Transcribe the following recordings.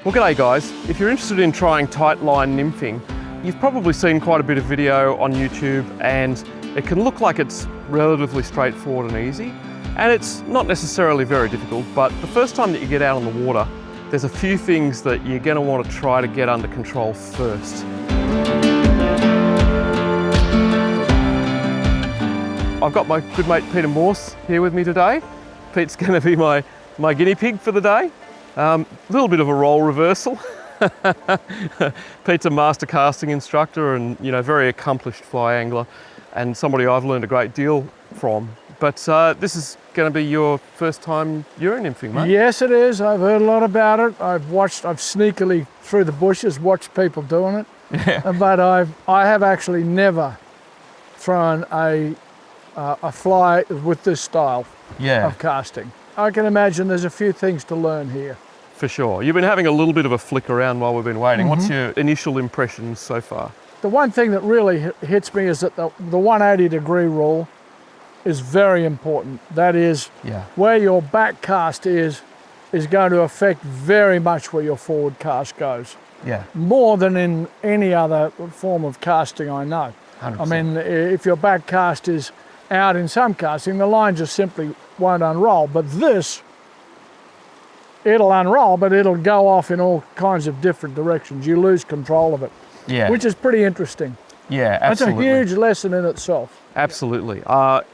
Well, g'day guys. If you're interested in trying tight line nymphing, you've probably seen quite a bit of video on YouTube, and it can look like it's relatively straightforward and easy, and it's not necessarily very difficult, but the first time that you get out on the water, there's a few things that you're going to want to try to get under control first. I've got my good mate Peter Morse here with me today. Pete's going to be my guinea pig for the day. A little bit of a role reversal. Pete's a master casting instructor and, you know, very accomplished fly angler, and somebody I've learned a great deal from. But this is going to be your first time Euro nymphing, mate? Yes, it is. I've heard a lot about it. I've sneakily through the bushes watched people doing it. Yeah. But I have actually never thrown a fly with this style of casting. I can imagine there's a few things to learn here. For sure. You've been having a little bit of a flick around while we've been waiting. What's your initial impressions so far? The one thing that really hits me is that the 180-degree rule is very important. That is, where your back cast is going to affect very much where your forward cast goes. Yeah. More than in any other form of casting I know. 100%. I mean, if your back cast is out in some casting, the line just simply won't unroll. But this, it'll unroll, but it'll go off in all kinds of different directions. You lose control of it, which is pretty interesting. Yeah, absolutely. That's a huge lesson in itself. Absolutely.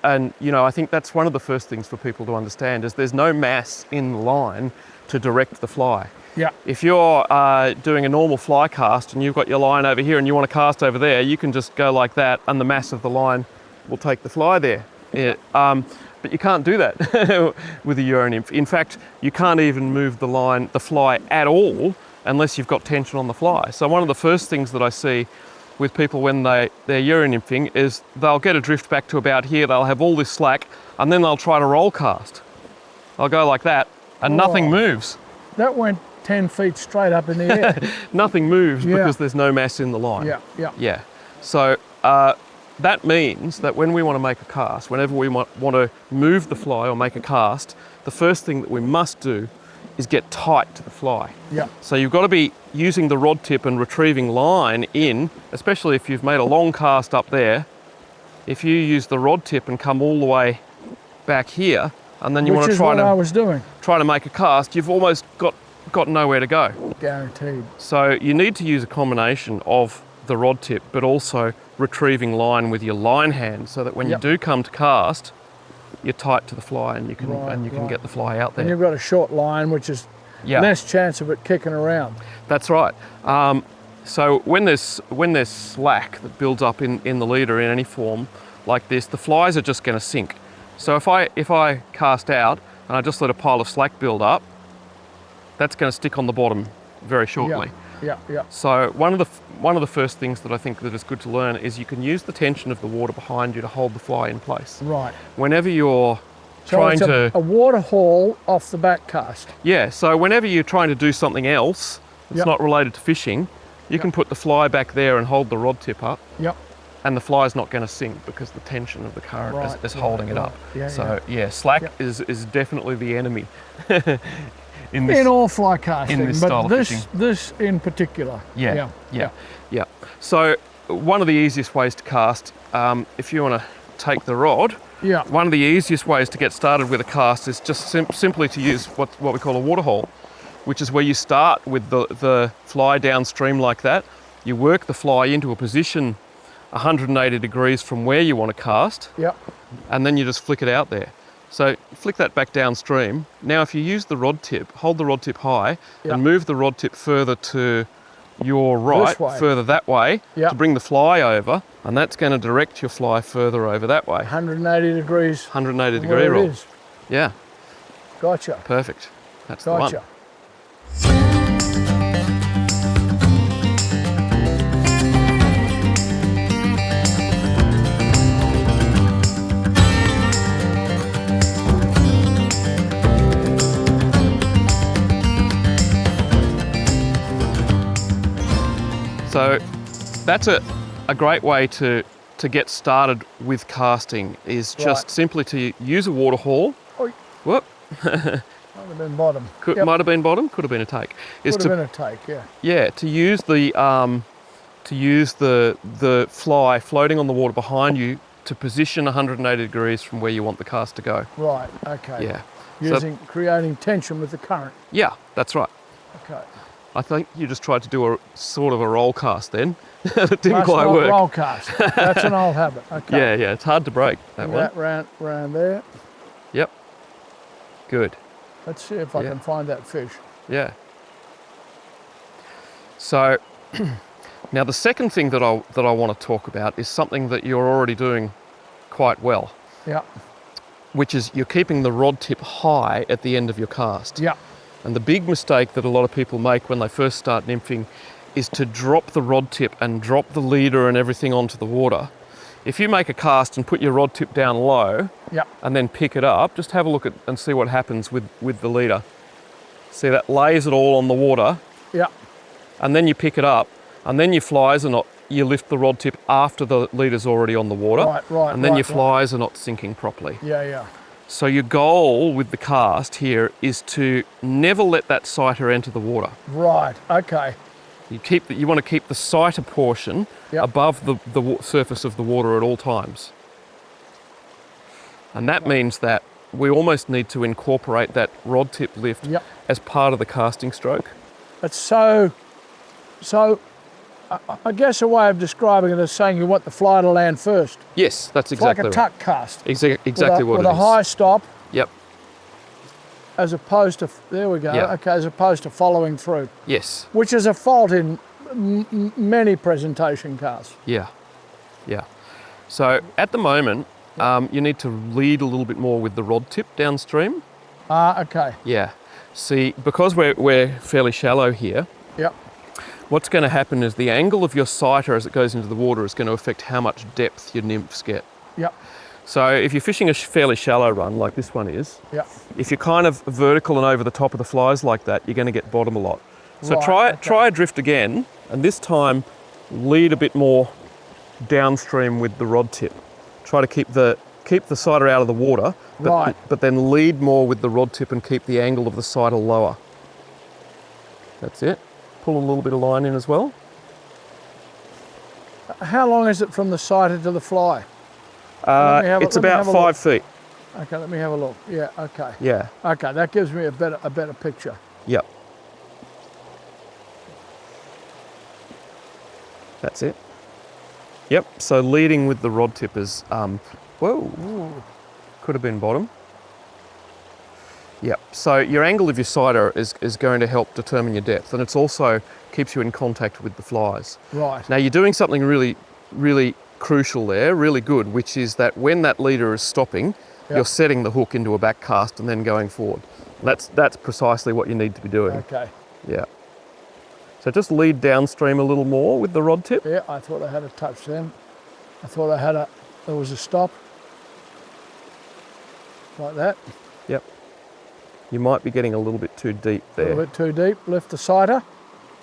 And, you know, I think that's one of the first things for people to understand is there's no mass in the line to direct the fly. Yeah. If you're doing a normal fly cast and you've got your line over here and you want to cast over there, you can just go like that and the mass of the line will take the fly there. But you can't do that with a Euro nymph. In fact, you can't even move the fly at all unless you've got tension on the fly. So one of the first things that I see with people when they're Euro nymphing is they'll get a drift back to about here, they'll have all this slack, and then they'll try to roll cast. They'll go like that, and nothing moves. That went 10 feet straight up in the air. Nothing moves because there's no mass in the line. Yeah. So that means that when we want to make a cast, whenever we want to move the fly or make a cast, the first thing that we must do is get tight to the fly. Yeah. So you've got to be using the rod tip and retrieving line in, especially if you've made a long cast up there. If you use the rod tip and come all the way back here, and then you want to try to make a cast, you've almost got nowhere to go. Guaranteed. So you need to use a combination of the rod tip, but also retrieving line with your line hand, so that when you do come to cast, you're tight to the fly and you can get the fly out there. And you've got a short line, which is less chance of it kicking around. That's right. So when there's slack that builds up in the leader in any form like this, the flies are just going to sink. So if I cast out and I just let a pile of slack build up, that's going to stick on the bottom very shortly. Yeah. So one of the first things that I think that is good to learn is you can use the tension of the water behind you to hold the fly in place. Right. Whenever you're a water haul off the back cast. Yeah, so whenever you're trying to do something else that's not related to fishing, you can put the fly back there and hold the rod tip up. Yep. And the fly's not going to sink because the tension of the current is holding it up. Slack is definitely the enemy. In all fly casting, but this in particular. Yeah. So one of the easiest ways to cast, if you want to take the rod, one of the easiest ways to get started with a cast is just simply to use what we call a water hole, which is where you start with the fly downstream like that. You work the fly into a position 180 degrees from where you want to cast, and then you just flick it out there. So flick that back downstream. Now if you use the rod tip, hold the rod tip high and move the rod tip further to your right, further that way, to bring the fly over, and that's going to direct your fly further over that way. 180 degrees. 180 degree roll. Yeah. Gotcha. Perfect. That's the one. So that's a great way to get started with casting is just simply to use a water haul. Oi. Whoop. have been bottom. Might have been bottom, could have been a take. Could have been a take, yeah. Yeah, to use the fly floating on the water behind you to position 180 degrees from where you want the cast to go. Right, okay. Yeah. Creating tension with the current. Yeah, that's right. Okay. I think you just tried to do a sort of a roll cast then. It didn't quite work. Roll cast. That's an old habit. Okay. Yeah, it's hard to break that one. That round there. Yep. Good. Let's see if I can find that fish. Yeah. So now the second thing that I want to talk about is something that you're already doing quite well. Yeah. Which is you're keeping the rod tip high at the end of your cast. Yeah. And the big mistake that a lot of people make when they first start nymphing is to drop the rod tip and drop the leader and everything onto the water. If you make a cast and put your rod tip down low and then pick it up, just have a look at and see what happens with the leader. See, that lays it all on the water. Yeah. And then you pick it up, and then your flies are not, you lift the rod tip after the leader's already on the water. Right. And then your flies are not sinking properly. Yeah. So your goal with the cast here is to never let that sighter enter the water. Right, okay. You want to keep the sighter portion above the surface of the water at all times. And that means that we almost need to incorporate that rod tip lift as part of the casting stroke. It's so I guess a way of describing it is saying you want the fly to land first. Yes, that's exactly like a tuck cast. Exactly what it is. With a high stop. Yep. As opposed to, there we go, okay, as opposed to following through. Yes. Which is a fault in many presentation casts. Yeah. So at the moment, you need to lead a little bit more with the rod tip downstream. Okay. Yeah. See, because we're fairly shallow here, what's going to happen is the angle of your sighter as it goes into the water is going to affect how much depth your nymphs get. Yep. So if you're fishing a fairly shallow run like this one is, if you're kind of vertical and over the top of the flies like that, you're going to get bottom a lot. So try a drift again, and this time lead a bit more downstream with the rod tip. Try to keep the sighter out of the water, but then lead more with the rod tip and keep the angle of the sighter lower. That's it. Pull a little bit of line in as well. How long is it from the sighter to the fly? It's about 5 feet. Okay, let me have a look. Yeah, okay. Yeah. Okay, that gives me a better picture. Yep. That's it. Yep, so leading with the rod tip is, whoa, could have been bottom. Yep, so your angle of your sighter is going to help determine your depth, and it's also keeps you in contact with the flies. Right. Now you're doing something really, really crucial there, really good, which is that when that leader is stopping, you're setting the hook into a back cast and then going forward. That's precisely what you need to be doing. Okay. Yeah. So just lead downstream a little more with the rod tip. Yeah, I thought I had a touch then. I thought there was a stop. Like that. Yep. You might be getting a little bit too deep there. A little bit too deep. Lift the sighter.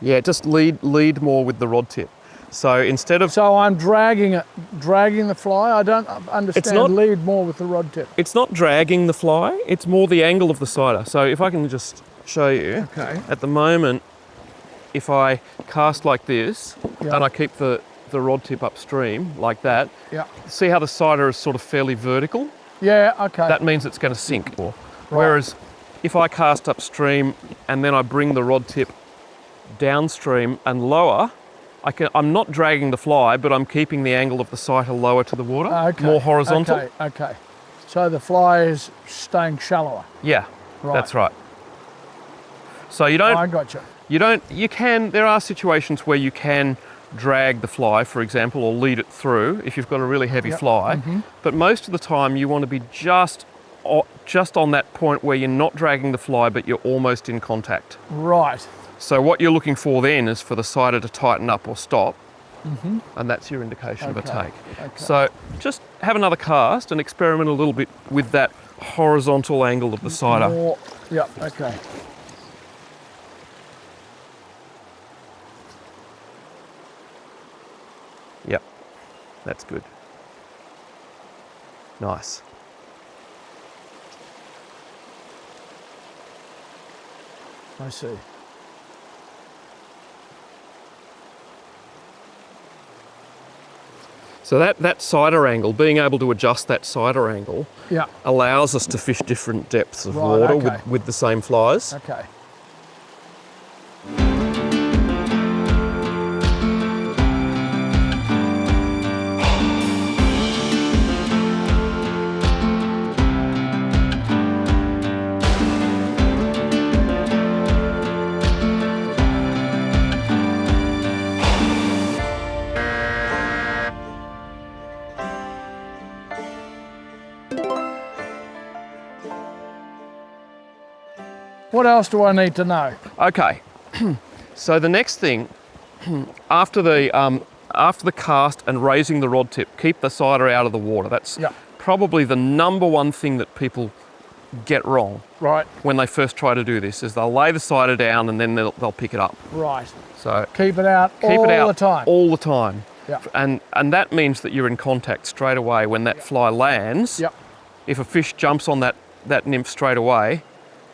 Yeah, just lead more with the rod tip. So instead of... So I'm dragging the fly. I don't understand lead more with the rod tip. It's not dragging the fly. It's more the angle of the sighter. So if I can just show you. Okay. At the moment, if I cast like this and I keep the rod tip upstream like that, see how the sighter is sort of fairly vertical? Yeah, okay. That means it's going to sink. Whereas if I cast upstream and then I bring the rod tip downstream and lower, I'm not dragging the fly, but I'm keeping the angle of the sighter lower to the water, more horizontal. Okay. So the fly is staying shallower. Yeah, that's right. So you don't... I got you. There are situations where you can drag the fly, for example, or lead it through if you've got a really heavy fly. But most of the time you want to be just on that point where you're not dragging the fly, but you're almost in contact. Right. So what you're looking for then is for the sighter to tighten up or stop, and that's your indication of a take. Okay. So just have another cast and experiment a little bit with that horizontal angle of the sighter. Okay. Yep, that's good. Nice. I see. So that cider angle, being able to adjust that cider angle, Yeah. allows us to fish different depths of Right, water okay. with the same flies. Okay. What else do I need to know? Okay, so the next thing, after the cast and raising the rod tip, keep the cider out of the water. That's Yeah. probably the number one thing that people get wrong Right. when they first try to do this, is they'll lay the cider down and then they'll pick it up. Right. So Keep it out keep all it out the time. all the time. Yeah. And that means that you're in contact straight away when that fly lands. Yep. If a fish jumps on that nymph straight away,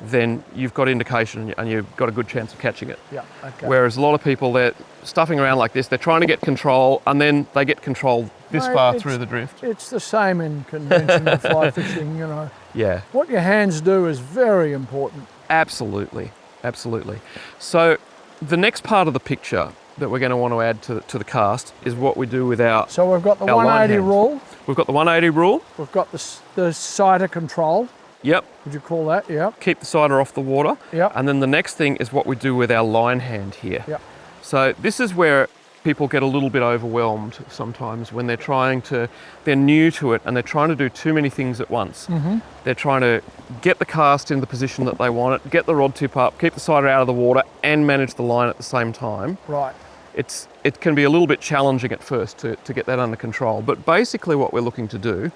then you've got indication and you've got a good chance of catching it. Yeah. Okay. Whereas a lot of people, they're stuffing around like this, they're trying to get control, and then they get control this Mate, far it's- through the drift. It's the same in conventional fly fishing, you know. Yeah, What your hands do is very important. absolutely, absolutely. So the next part of the picture that we're going to want to add to the cast is what we do with our. So we've got the Our line 180 hands. rule. We've got the 180 rule. We've got the cider control. Yep. Would you call that? Yep. Keep the cider off the water. Yep. And then the next thing is what we do with our line hand here. Yep. So this is where people get a little bit overwhelmed sometimes when they're new to it and they're trying to do too many things at once. Mm-hmm. They're trying to get the cast in the position that they want it, get the rod tip up, keep the cider out of the water, and manage the line at the same time. Right. It can be a little bit challenging at first to get that under control. But basically what we're looking to do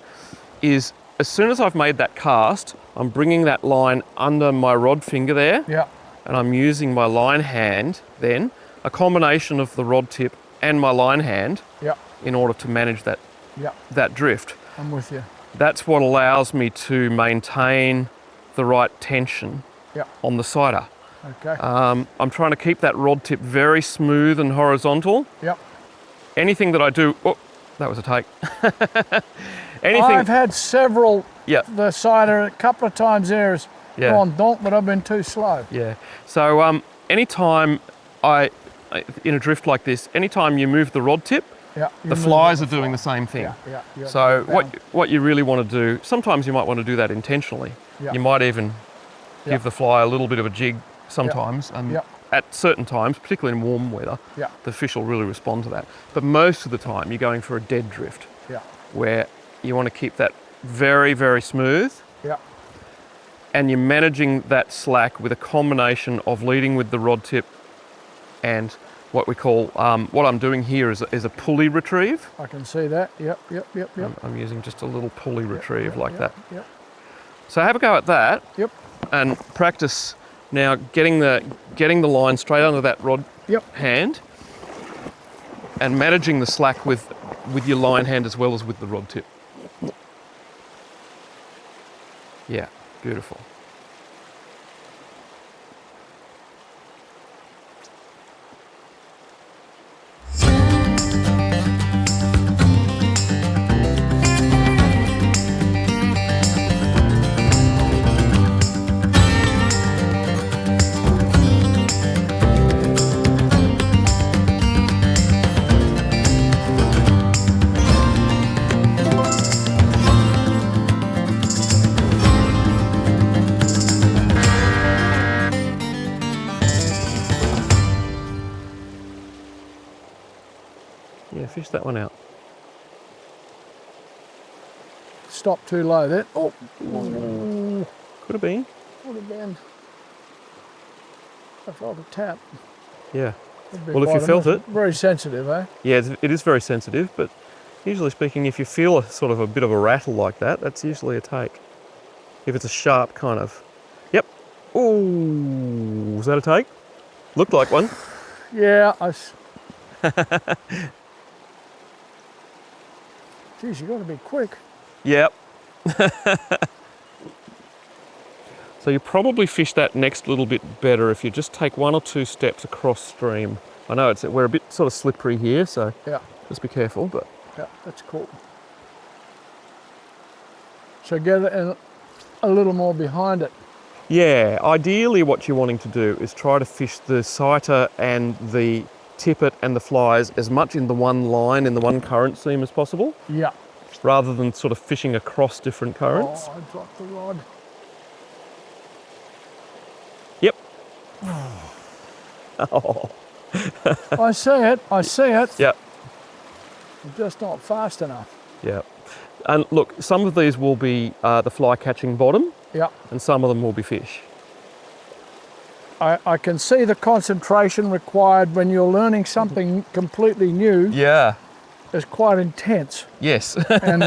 is, as soon as I've made that cast, I'm bringing that line under my rod finger there, Yeah. and I'm using my line hand then, a combination of the rod tip and my line hand, Yeah. in order to manage Yeah. that drift. I'm with you. That's what allows me to maintain the right tension Yeah. on the cider. Okay. I'm trying to keep that rod tip very smooth and horizontal. Yep. Anything that I do, oh, that was a take. Anything, I've had several. yeah, The cider a couple of times there has Yeah. gone donk, but I've been too slow. yeah. So anytime in a drift like this, anytime you move the rod tip, Yeah. the flies are doing the same thing. Yeah. So Bound. what you really want to do, sometimes you might want to do that intentionally. Yeah. You might even Yeah. give the fly a little bit of a jig sometimes, and Yeah. at certain times, particularly in warm weather, Yeah. the fish will really respond to that. But most of the time, you're going for a dead drift, Yeah. where you want to keep that very, very smooth, Yeah. and you're managing that slack with a combination of leading with the rod tip and what we call, what I'm doing here is a pulley retrieve. I can see that. Yep. I'm using just a little pulley retrieve like that. Yep. So have a go at that Yep. and practice now getting the line straight under that rod Yep. hand and managing the slack with your line hand as well as with the rod tip. Yeah, beautiful. Yeah, fish that one out. Stop too low there. Oh, Could have been. would have been. I felt a tap. Yeah. Would be Well, if you quite a felt miss. it. Very sensitive, eh? Yeah, it is very sensitive, but usually speaking, if you feel a sort of a bit of a rattle like that, that's usually a take. If it's a sharp kind of, yep. Ooh, was that a take? Looked like one. Yeah. Geez, you got to be quick. Yep. So you probably fish that next little bit better if you just take 1 or 2 steps across stream. I know we're a bit sort of slippery here, so just be careful. But yeah, that's cool. So get it a little more behind it. Yeah, ideally what you're wanting to do is try to fish the sighter and the tippet and the flies as much in the one line, in the one current seam as possible. Yeah. Rather than sort of fishing across different currents. Oh, I dropped the rod. Yep. Oh. I see it. Yep. I'm just not fast enough. Yeah. And look, some of these will be the fly catching bottom. Yeah. And some of them will be fish. I can see the concentration required when you're learning something completely new. Yeah. Is quite intense. Yes. And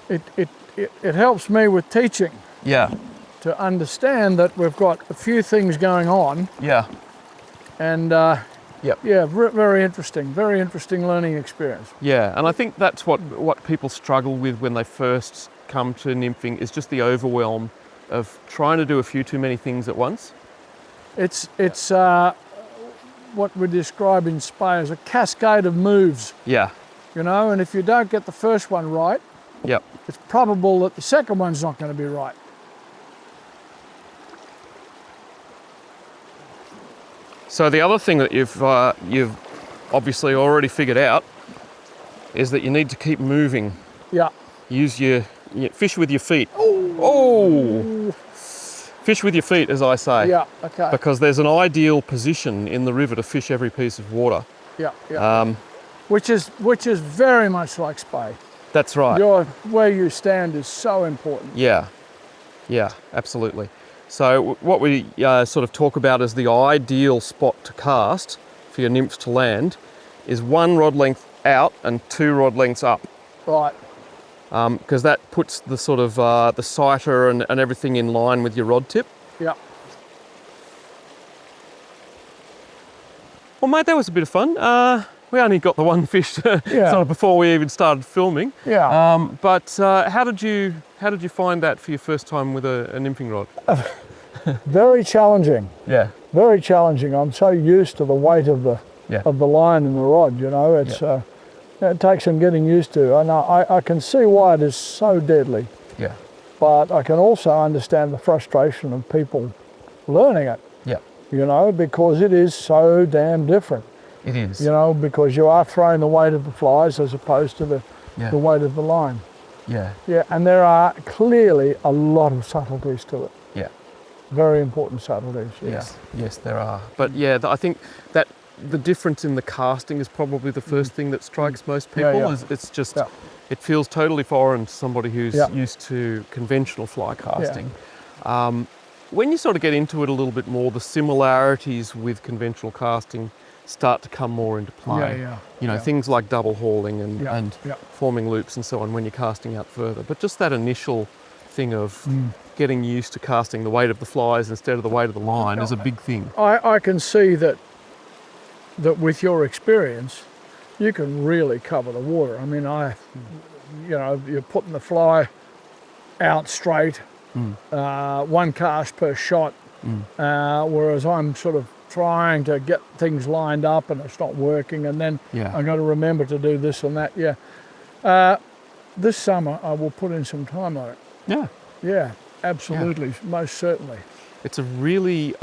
it helps me with teaching. Yeah. To understand that we've got a few things going on. Yeah. And yep. Yeah, very interesting learning experience. Yeah, and I think that's what people struggle with when they first come to nymphing, is just the overwhelm of trying to do a few too many things at once. It's what we describe in Spey as a cascade of moves. Yeah. You know, and if you don't get the first one right, yep, it's probable that the second one's not going to be right. So the other thing that you've obviously already figured out is that you need to keep moving. Yeah. Use your fish with your feet. Oh! Fish with your feet, as I say. Yeah, okay. Because there's an ideal position in the river to fish every piece of water. Yeah, yeah. Which is very much like Spey. That's right. Where you stand is so important. Yeah, yeah, absolutely. So what we sort of talk about as the ideal spot to cast for your nymphs to land is 1 rod length out and 2 rod lengths up. Right. Because that puts the sort of the sighter and everything in line with your rod tip. Yeah. Well, mate, that was a bit of fun. We only got the one fish sort of before we even started filming. Yeah. But how did you find that for your first time with a nymphing rod? Very challenging. Yeah. Very challenging. I'm so used to the weight of the line and the rod. You know, it's it takes some getting used to, and I can see why it is so deadly. Yeah. But I can also understand the frustration of people learning it. Yeah. You know, because it is so damn different. It is. You know, because you are throwing the weight of the flies as opposed to the weight of the line. Yeah. Yeah, and there are clearly a lot of subtleties to it. Yeah. Very important subtleties. Yes. Yes, there are. But yeah, I think that the difference in the casting is probably the first thing that strikes most people. It's just, it feels totally foreign to somebody who's used to conventional fly casting. Yeah. When you sort of get into it a little bit more, the similarities with conventional casting start to come more into play. You know, things like double hauling and forming loops and so on when you're casting out further. But just that initial thing of getting used to casting the weight of the flies instead of the weight of the line is a big thing. I can see that with your experience, you can really cover the water. I mean, you know, you're putting the fly out straight, 1 cast per shot, whereas I'm sort of trying to get things lined up and it's not working, and then I've got to remember to do this and that. This summer I will put in some time on it. Yeah, absolutely, most certainly. It's a really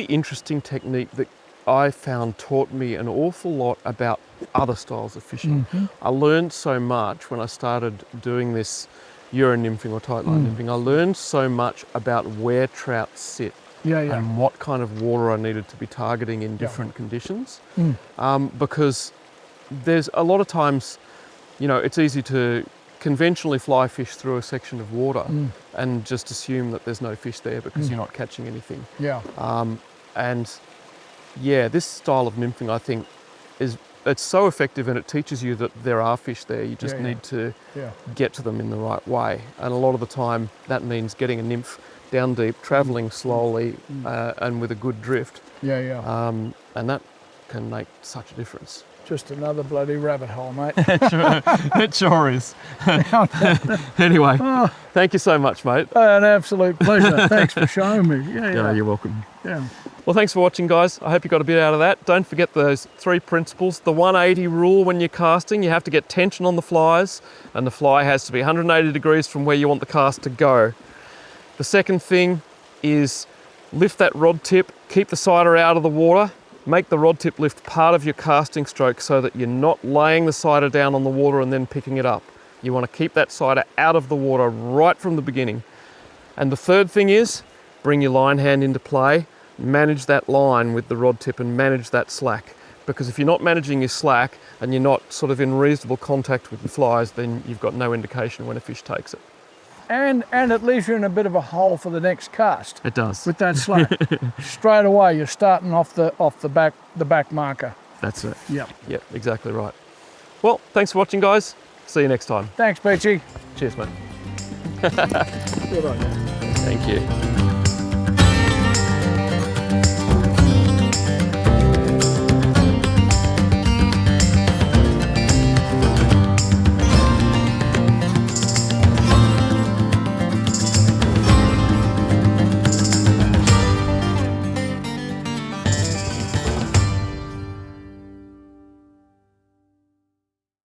interesting technique that I found taught me an awful lot about other styles of fishing. I learned so much when I started doing this Euro nymphing or tight line nymphing. I learned so much about where trout sit and what kind of water I needed to be targeting in different conditions. Because there's a lot of times, you know, it's easy to conventionally fly fish through a section of water and just assume that there's no fish there because you're not catching anything. This style of nymphing, I think, it's so effective, and it teaches you that there are fish there. You just need to get to them in the right way. And a lot of the time that means getting a nymph down deep, travelling slowly and with a good drift. And that can make such a difference. Just another bloody rabbit hole, mate. It sure is. Anyway, thank you so much, mate. An absolute pleasure. Thanks for showing me. Yeah, you're welcome. Yeah. Well, thanks for watching, guys. I hope you got a bit out of that. Don't forget those 3 principles. The 180 rule when you're casting, you have to get tension on the flies, and the fly has to be 180 degrees from where you want the cast to go. The second thing is lift that rod tip, keep the cider out of the water, make the rod tip lift part of your casting stroke so that you're not laying the cider down on the water and then picking it up. You want to keep that cider out of the water right from the beginning. And the third thing is bring your line hand into play, manage that line with the rod tip and manage that slack. Because if you're not managing your slack and you're not sort of in reasonable contact with the flies, then you've got no indication when a fish takes it. And it leaves you in a bit of a hole for the next cast. It does. With that slack. Straight away you're starting off the back marker. That's it. Yep. Yep, exactly right. Well, thanks for watching, guys. See you next time. Thanks, Peachy. Cheers, mate. Good on you. Thank you.